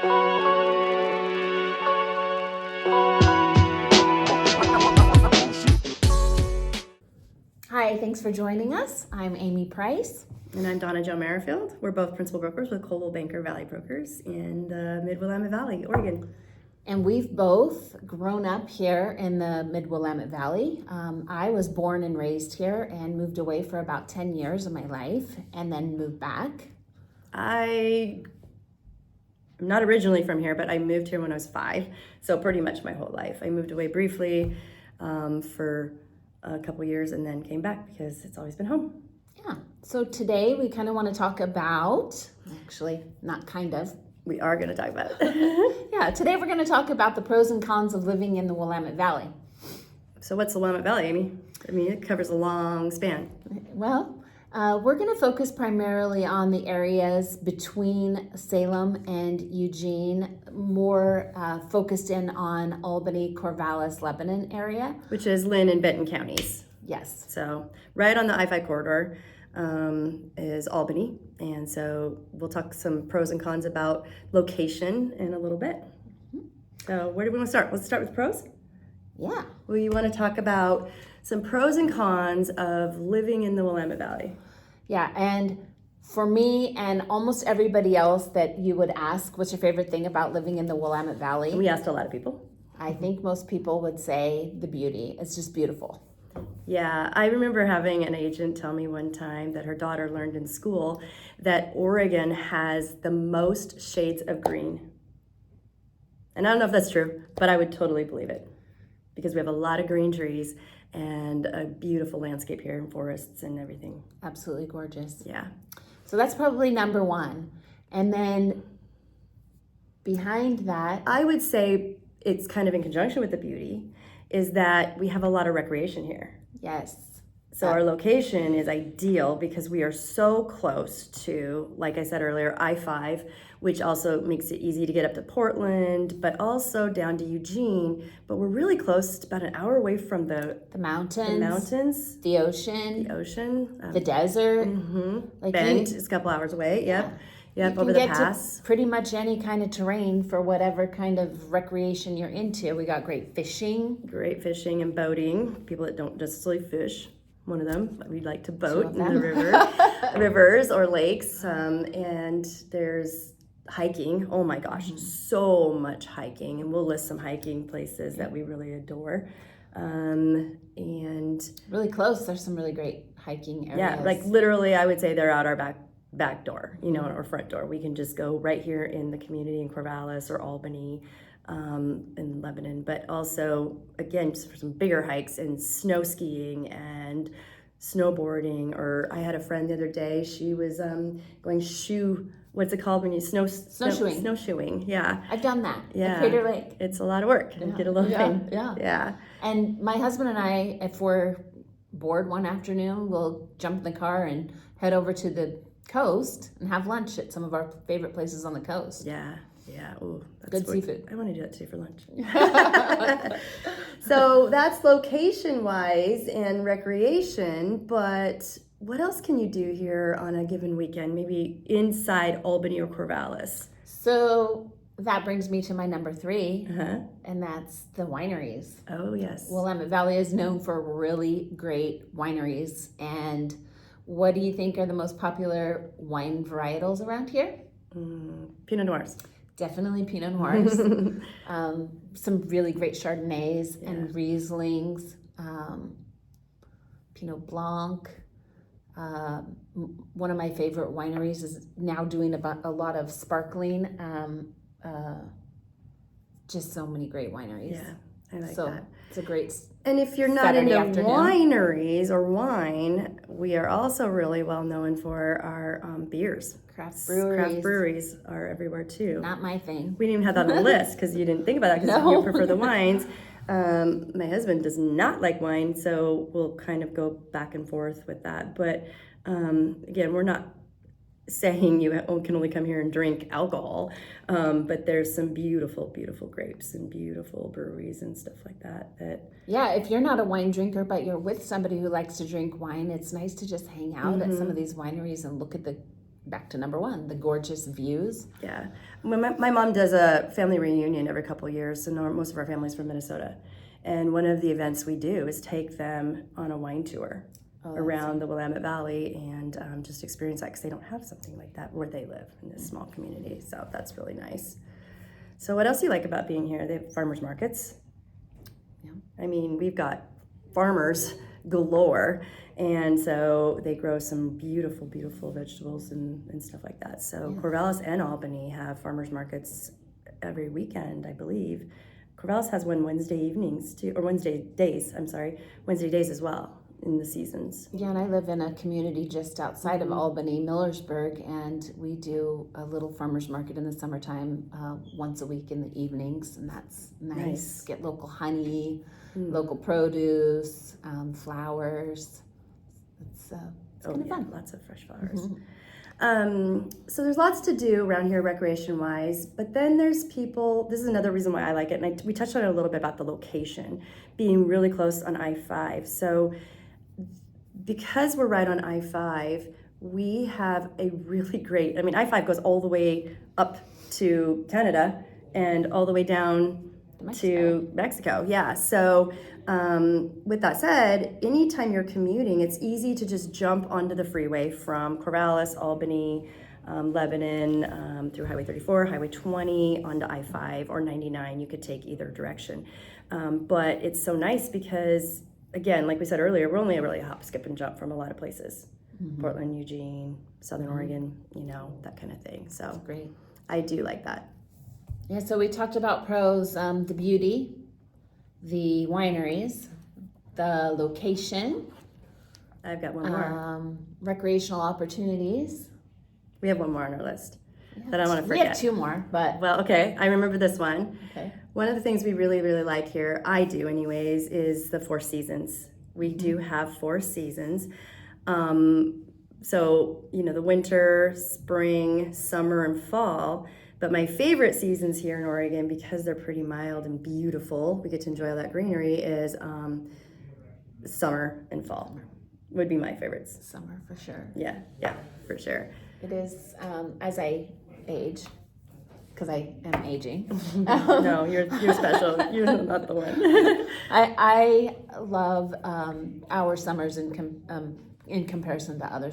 Hi, thanks for joining us. I'm Amy Price. And I'm Donna Jo. We're both principal brokers with Coldwell Banker Valley Brokers in the Willamette Valley, Oregon. And we've both grown up here in the Willamette Valley. I was born and raised here and moved away for about 10 years of my life and then moved back. I'm not originally from here, but I moved here when I was 5, so pretty much my whole life. I moved away briefly for a couple years and then came back because it's always been home. Yeah, so today we kind of want to talk about, actually not kind of, we are going to talk about it. Yeah, today we're going to talk about the pros and cons of living in the Willamette Valley. So what's the Willamette Valley, Amy? I mean, it covers a long span. Well, we're going to focus primarily on the areas between Salem and Eugene, more focused in on Albany, Corvallis, Lebanon area. Which is Lynn and Benton counties. Yes. So right on the I-5 corridor is Albany. And so we'll talk some pros and cons about location in a little bit. Mm-hmm. So where do we want to start? Let's start with pros. Yeah. We want to talk about some pros and cons of living in the Willamette Valley. Yeah, and for me and almost everybody else that you would ask, what's your favorite thing about living in the Willamette Valley? We asked a lot of people. I think most people would say the beauty. It's just beautiful. Yeah, I remember having an agent tell me one time that her daughter learned in school that Oregon has the most shades of green. And I don't know if that's true, but I would totally believe it because we have a lot of green trees and a beautiful landscape here and forests and everything. Absolutely gorgeous. Yeah. So that's probably number one. And then behind that, I would say it's kind of in conjunction with the beauty, is that we have a lot of recreation here. Yes. So our location is ideal because we are so close to, like I said earlier, I-5, which also makes it easy to get up to Portland, but also down to Eugene. But we're really close, about an hour away from the mountains, the ocean, the desert. Mm-hmm. Like Bend is a couple hours away. Yep. Yep, over the pass. To pretty much any kind of terrain for whatever kind of recreation you're into. We got great fishing. Great fishing and boating. People that don't just solely fish. One of them, we'd like to boat in the rivers or lakes, and there's hiking. Oh my gosh, so much hiking, and we'll list some hiking places that we really adore. And really close, there's some really great hiking areas. Yeah, like literally, I would say they're out our back door, or front door. We can just go right here in the community in Corvallis or Albany. In Lebanon, but also again just for some bigger hikes and snow skiing and snowboarding. Or I had a friend the other day, she was going what's it called when you snowshoeing. Yeah, I've done that. Yeah, at Crater Lake. It's a lot of work and get a little pain. Yeah. And my husband and I, if we're bored one afternoon, we'll jump in the car and head over to the coast and have lunch at some of our favorite places on the coast. Yeah. Yeah, ooh, that's good seafood. I want to do that today for lunch. So that's location-wise and recreation, but what else can you do here on a given weekend, maybe inside Albany or Corvallis? So that brings me to my number 3, and that's the wineries. Oh, yes. Willamette Valley is known for really great wineries, and what do you think are the most popular wine varietals around here? Pinot Noirs. Definitely Pinot Noirs. Some really great Chardonnays and Rieslings. Pinot Blanc. One of my favorite wineries is now doing a lot of sparkling. Just so many great wineries. Yeah, I like that. It's a great And if you're not Saturday into afternoon. wineries or wine, we are also really well known for our beers. Craft breweries. Craft breweries are everywhere too. Not my thing. We didn't even have that on the list because you didn't think about that because No. you prefer the wines. My husband does not like wine, so we'll kind of go back and forth with that. But again, we're not saying you can only come here and drink alcohol, but there's some beautiful, beautiful grapes and beautiful breweries and stuff like that. Yeah, if you're not a wine drinker, but you're with somebody who likes to drink wine, it's nice to just hang out at some of these wineries and look at the back to number one, the gorgeous views. Yeah. My mom does a family reunion every couple of years, so most of our family's from Minnesota. And one of the events we do is take them on a wine tour around the Willamette Valley and just experience that, because they don't have something like that where they live in this small community. So that's really nice. So what else do you like about being here? They have farmers markets. Yeah. I mean, we've got farmers galore, and so they grow some beautiful, beautiful vegetables and stuff like that. So Corvallis and Albany have farmers markets every weekend, I believe. Corvallis has one Wednesday evenings too, or Wednesday days as well in the seasons. Yeah, and I live in a community just outside of Albany, Millersburg, and we do a little farmer's market in the summertime once a week in the evenings, and that's nice. Get local honey, local produce, flowers. It's kind of fun. Lots of fresh flowers. So there's lots to do around here recreation-wise, but then there's people, this is another reason why I like it, and we touched on it a little bit about the location, being really close on I-5. So because we're right on I-5, we have a really great, I mean, I-5 goes all the way up to Canada and all the way down to Mexico. Yeah, so with that said, anytime you're commuting, it's easy to just jump onto the freeway from Corvallis, Albany, Lebanon, through Highway 34, Highway 20, onto I-5 or 99. You could take either direction. But it's so nice because, again, like we said earlier, we're only really a hop, skip, and jump from a lot of places. Portland, Eugene, Southern Oregon, that kind of thing. So that's great. I do like that. Yeah, so we talked about pros, the beauty, the wineries, the location. I've got one more. Recreational opportunities. We have one more on our list that I want to forget. We have two more, but... Well, okay, I remember this one. Okay. One of the things we really, really like here, I do anyways, is the 4 seasons. We do have 4 seasons. So, the winter, spring, summer, and fall. But my favorite seasons here in Oregon, because they're pretty mild and beautiful, we get to enjoy all that greenery, is summer and fall would be my favorites. Summer, for sure. Yeah, for sure. It is, as I age, because I am aging. No, you're special. You're not the one. I love our summers in comparison to other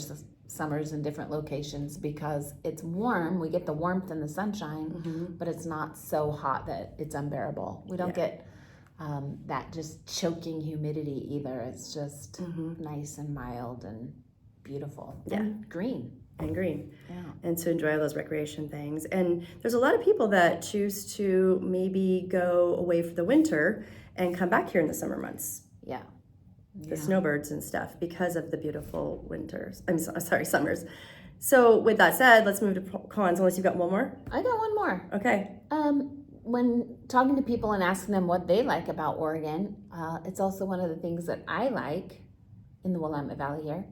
summers in different locations, because it's warm. We get the warmth and the sunshine, but it's not so hot that it's unbearable. We don't get that just choking humidity either. It's just nice and mild and beautiful. Yeah. And green. Yeah. And to enjoy those recreation things. And there's a lot of people that choose to maybe go away for the winter and come back here in the summer months. Yeah. The snowbirds and stuff, because of the beautiful winters. Summers. So with that said, let's move to cons, unless you've got one more. I got one more. Okay. When talking to people and asking them what they like about Oregon, it's also one of the things that I like in the Willamette Valley here.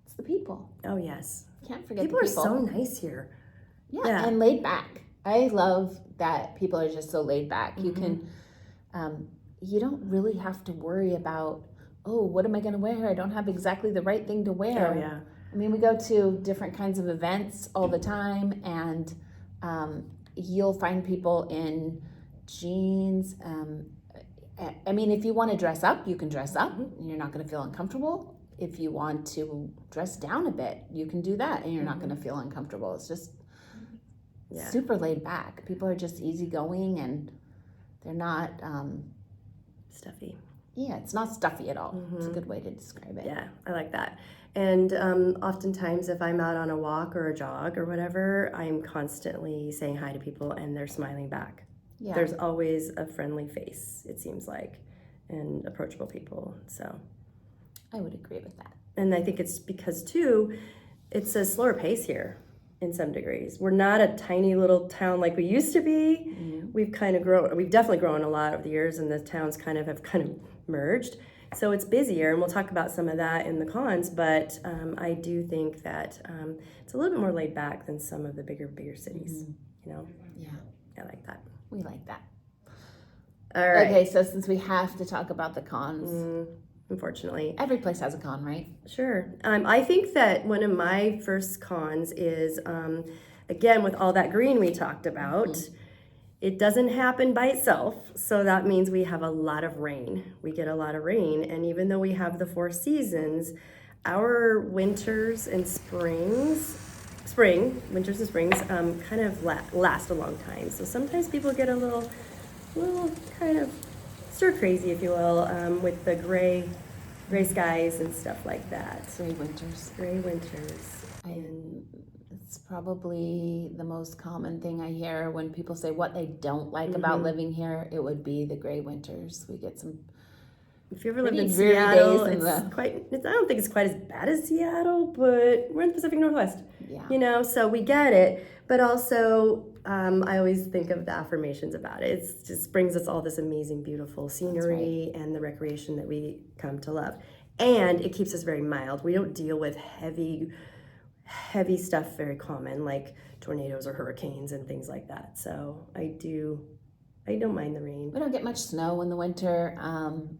It's the people. Oh, yes. Can't forget People the people. are so nice here. Yeah, and laid back. I love that people are just so laid back. You can, you don't really have to worry about, oh, what am I going to wear? I don't have exactly the right thing to wear. Oh, yeah. I mean, we go to different kinds of events all the time, and you'll find people in jeans. I mean, if you want to dress up, you can dress up, and you're not going to feel uncomfortable. If you want to dress down a bit, you can do that, and you're not going to feel uncomfortable. It's just super laid back. People are just easygoing, and they're not stuffy. Yeah, it's not stuffy at all. It's a good way to describe it. Yeah, I like that. And oftentimes if I'm out on a walk or a jog or whatever, I'm constantly saying hi to people and they're smiling back. Yeah. There's always a friendly face, it seems like, and approachable people. So I would agree with that. And I think it's because, too, it's a slower pace here in some degrees. We're not a tiny little town like we used to be. We've kind of grown. We've definitely grown a lot over the years, and the towns have merged. So it's busier, and we'll talk about some of that in the cons, but I do think that it's a little bit more laid back than some of the bigger cities, Yeah. I like that. We like that. All right. Okay, so since we have to talk about the cons, unfortunately. Every place has a con, right? Sure. I think that one of my first cons is, again, with all that green we talked about, it doesn't happen by itself. So that means we have a lot of rain. We get a lot of rain. And even though we have the 4 seasons, our winters and winters and springs, kind of last a long time. So sometimes people get a little kind of stir crazy, if you will, with the gray skies and stuff like that. Gray winters. Gray winters. It's probably the most common thing I hear when people say what they don't like about living here. It would be the gray winters. We get some. If you ever lived pretty in dreary Seattle, days in I don't think it's quite as bad as Seattle, but we're in the Pacific Northwest. Yeah. So we get it. But also, I always think of the affirmations about it. It just brings us all this amazing, beautiful scenery and the recreation that we come to love. And it keeps us very mild. We don't deal with heavy stuff very common, like tornadoes or hurricanes and things like that. So I don't mind the rain. We don't get much snow in the winter.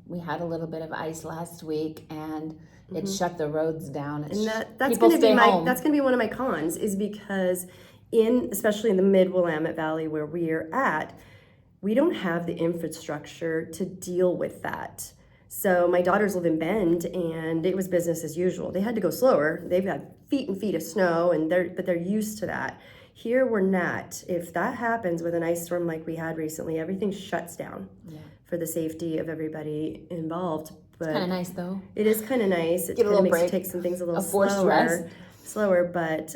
We had a little bit of ice last week, and it shut the roads down. And that's going to be one of my cons, is because especially in the mid Willamette Valley where we are at, we don't have the infrastructure to deal with that. So my daughters live in Bend, and it was business as usual. They had to go slower. They've had feet and feet of snow, but they're used to that. Here we're not. If that happens with an ice storm like we had recently, everything shuts down for the safety of everyty involved. But it's kind of nice, though. It is kind of nice. It Get a little break. Take some things a little slower. But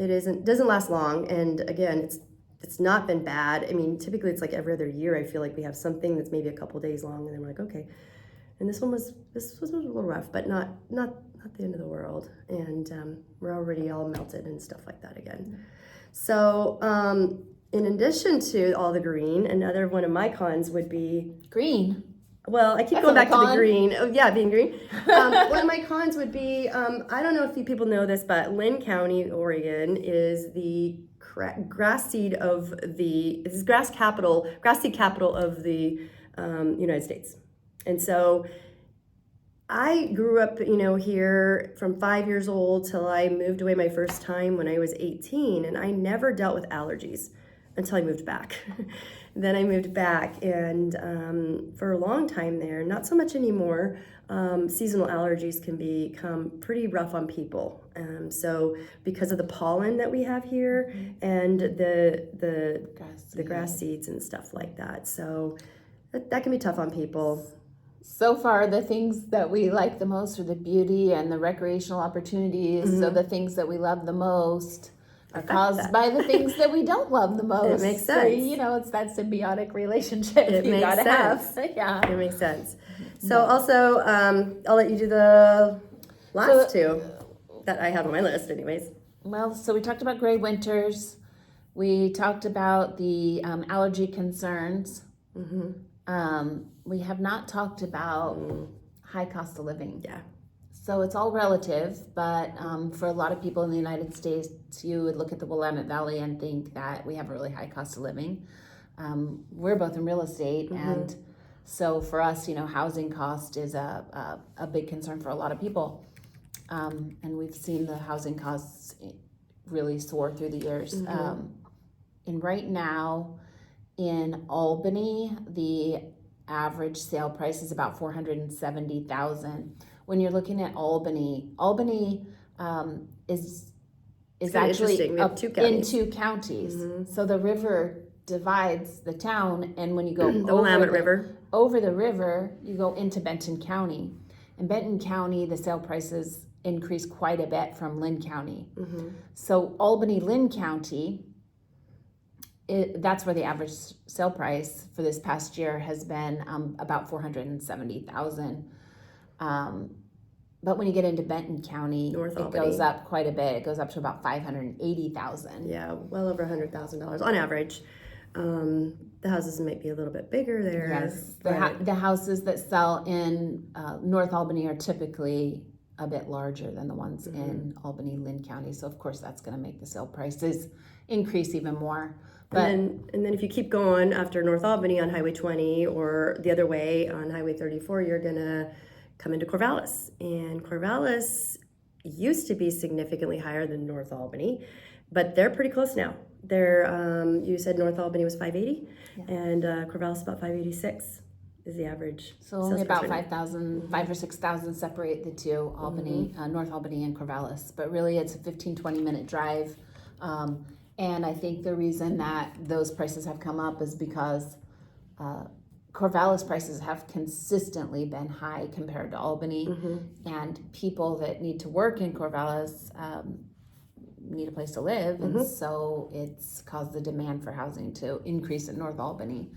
it doesn't last long. And again, it's not been bad. I mean, typically it's like every other year. I feel like we have something that's maybe a couple days long, and then we're like, okay. And this was a little rough, but not the end of the world. And we're already all melted and stuff like that again. So in addition to all the green, another one of my cons would be green. Well, I keep going back to the green. Oh, yeah, being green. One of my cons would be, I don't know if you people know this, but Lynn County, Oregon, is the grass seed capital of the United States. And so I grew up, here from 5 years old till I moved away my first time when I was 18, and I never dealt with allergies until I moved back. Then I moved back, and for a long time there, not so much anymore, seasonal allergies can become pretty rough on people. So because of the pollen that we have here and the grass seeds and stuff like that. So that can be tough on people. So far, the things that we like the most are the beauty and the recreational opportunities. So the things that we love the most are caused by the things that we don't love the most. It makes sense. So, it's that symbiotic relationship you gotta have. Yeah. It makes sense. So also, I'll let you do the last two that I have on my list anyways. Well, so we talked about gray winters. We talked about the allergy concerns. We have not talked about high cost of living. Yeah. So it's all relative, but for a lot of people in the United States, you would look at the Willamette Valley and think that we have a really high cost of living. We're both in real estate, and so for us, housing cost is a big concern for a lot of people. And we've seen the housing costs really soar through the years. And right now in Albany, the average sale price is about $470,000. When you're looking at Albany is actually up in two counties. So the river divides the town, and when you go over the river, you go into Benton County. In Benton County, the sale prices increase quite a bit from Lynn County. So Albany-Lynn County, that's where the average sale price for this past year has been about $470,000. But when you get into Benton County, it goes up quite a bit. It goes up to about $580,000. Yeah, well over $100,000 on average. The houses might be a little bit bigger there. Yes, the houses that sell in North Albany are typically a bit larger than the ones in Albany, Lynn County. So of course that's going to make the sale prices increase even more. But And then if you keep going after North Albany on Highway 20 or the other way on Highway 34, you're going to come into Corvallis. And Corvallis used to be significantly higher than North Albany, but they're pretty close now. They're, you said North Albany was 580, and Corvallis about 586 is the average. so only about 5,000, 5 or 6,000 separate the two, Albany, North Albany and Corvallis. But really, it's a 15, 20-minute drive. And I think the reason that those prices have come up is because Corvallis prices have consistently been high compared to Albany, and people that need to work in Corvallis need a place to live, and so it's caused the demand for housing to increase in North Albany.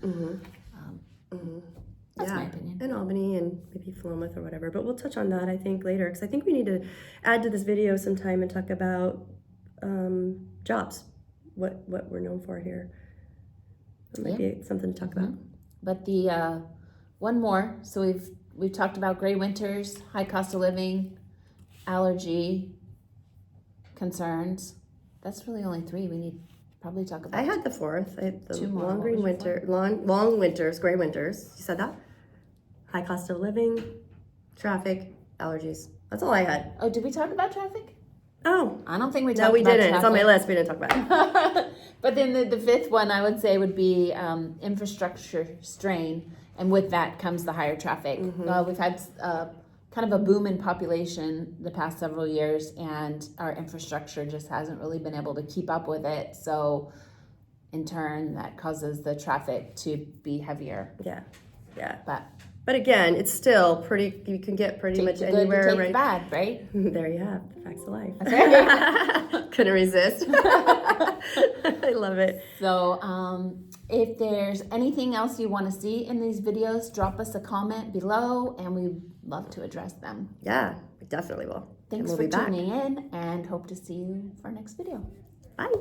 That's my opinion. And Albany and maybe Willamette or whatever, but we'll touch on that I think later, because I think we need to add to this video sometime and talk about jobs, what we're known for here. That might be something to talk about. But the one more, so we've talked about gray winters, high cost of living, allergy concerns. That's really only 3 we need to probably talk about. I had the 4th. I had the 2 more. long What green was your winter, long winters, gray winters. You said that? High cost of living, traffic, allergies. That's all I had. Oh, did we talk about traffic? Oh, I don't think we talked no, about we didn't. traffic. It's on my list. We didn't talk about it. But then the 5th one I would say would be infrastructure strain, and with that comes the higher traffic. We've had kind of a boom in population the past several years, and our infrastructure just hasn't really been able to keep up with it. So in turn, that causes the traffic to be heavier. Yeah. But again, it's still pretty, you can get pretty much the good anywhere, to take right? the bad, right? There you have the facts of life. That's right. Couldn't resist. I love it. So if there's anything else you want to see in these videos, drop us a comment below, and we'd love to address them. Yeah, we definitely will. Thanks And for we'll be back. tuning in, and hope to see you for our next video. Bye.